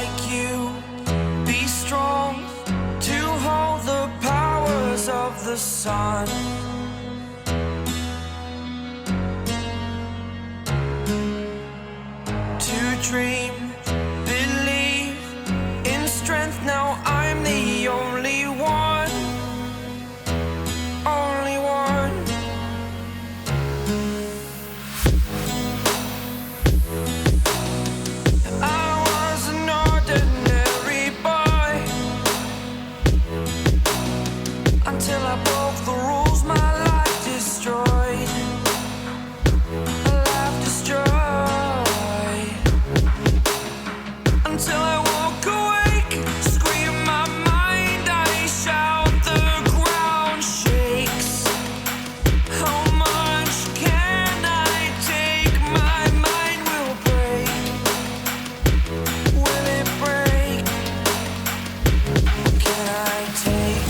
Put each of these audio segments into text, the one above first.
like you, be strong to hold the powers of the sun. To dream, believe in strength. Now I'm the only one, only one. I was an ordinary boy until I broke the rules. My life destroyed, a life destroyed. Until I woke awake, scream my mind, I shout, the ground shakes. How much can I take? My mind will break. Will it break? Can I take?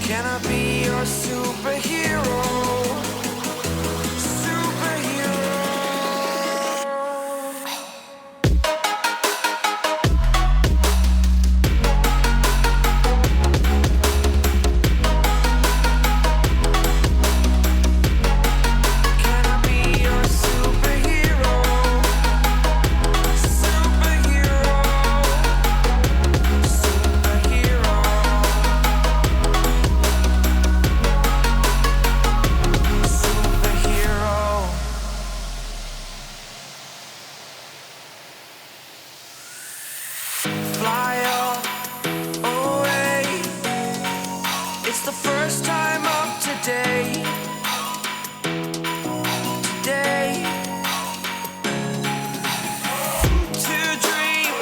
Can I be your superhero? Fly up, away. It's the first time of today. Today. To dream,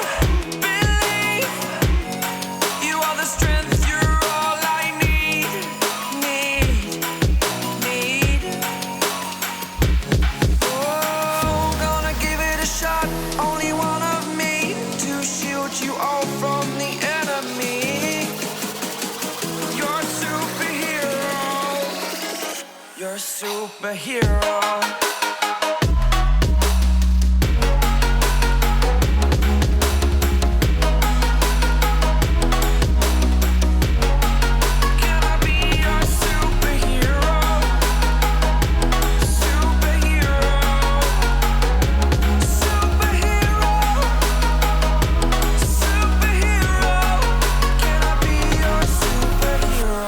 believe. You are the strength, you're all I need. Oh, gonna give it a shot. Only one of me to shield you all from the enemy. You're a superhero. You're a superhero. Can I be your superhero? Superhero. Superhero. Superhero. Can I be your superhero?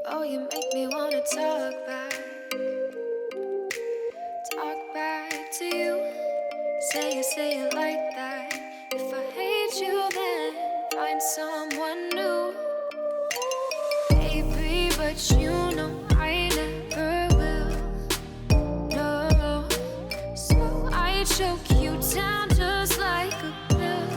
Oh, you make me wanna talk back to you. Say it like that. If I hate you, then find someone new. Baby, but you know I never will. No, so I choke you down just like a pill.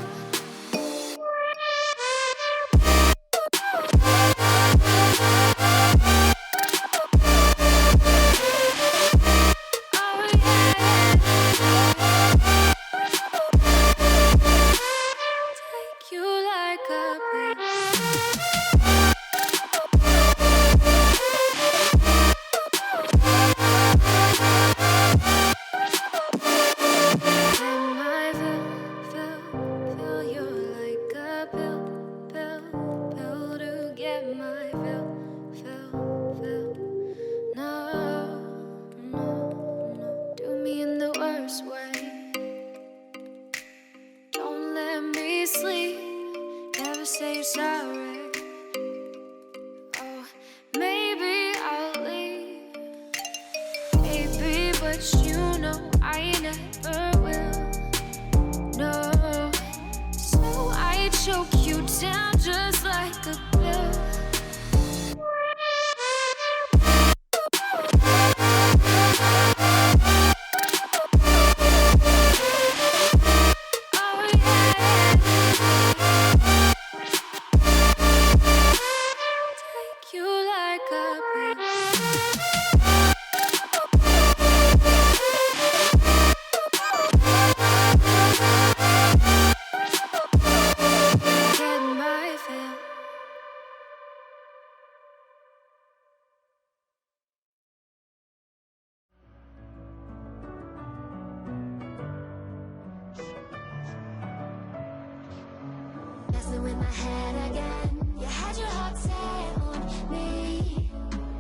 Oh yeah, take you like a pill. in my head again. You had your heart set on me,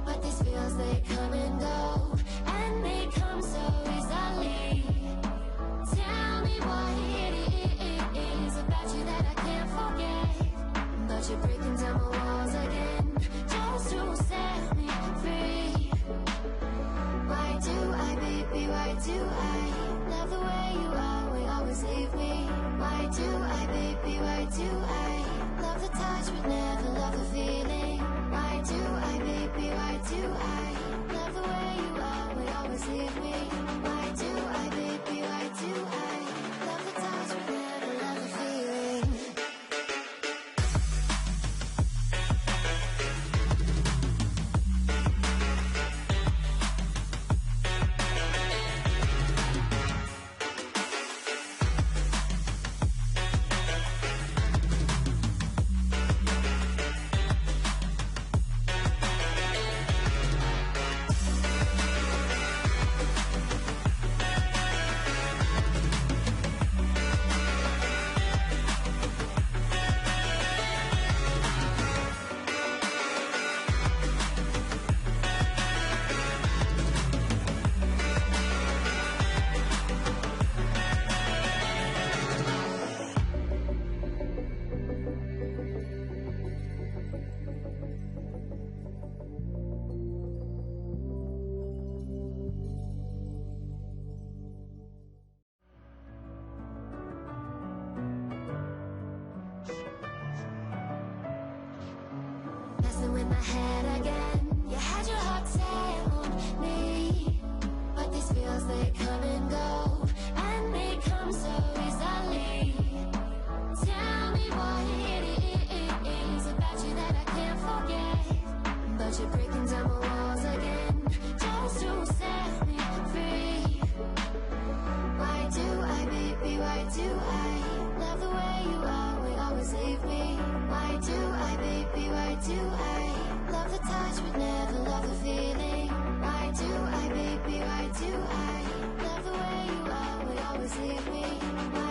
but these feels, they come and go, and they come so easily. Tell me what it is about you that I can't forget, but you're breaking down my walls again, just to set me free. Why do I, baby, why do I love the way you are, we always leave me? Why do I, baby, why do I love the touch but never love the feeling? Why do I, baby, why do I love the way you are, we always leave me? Why do I, baby, why do I love the touch but never love the feeling? Messing with my head again. You had your heart set on me, but these feels, they come and go, and they come so easily. Tell me what it is about you that I can't forget, but you're breaking down my walls again, just to set me free. Why do I, baby, why do I love the way you are, we always leave me? Why do I, baby, why do I love the touch but never love the feeling? Why do I, baby, why do I love the way you are, we always leave me? Why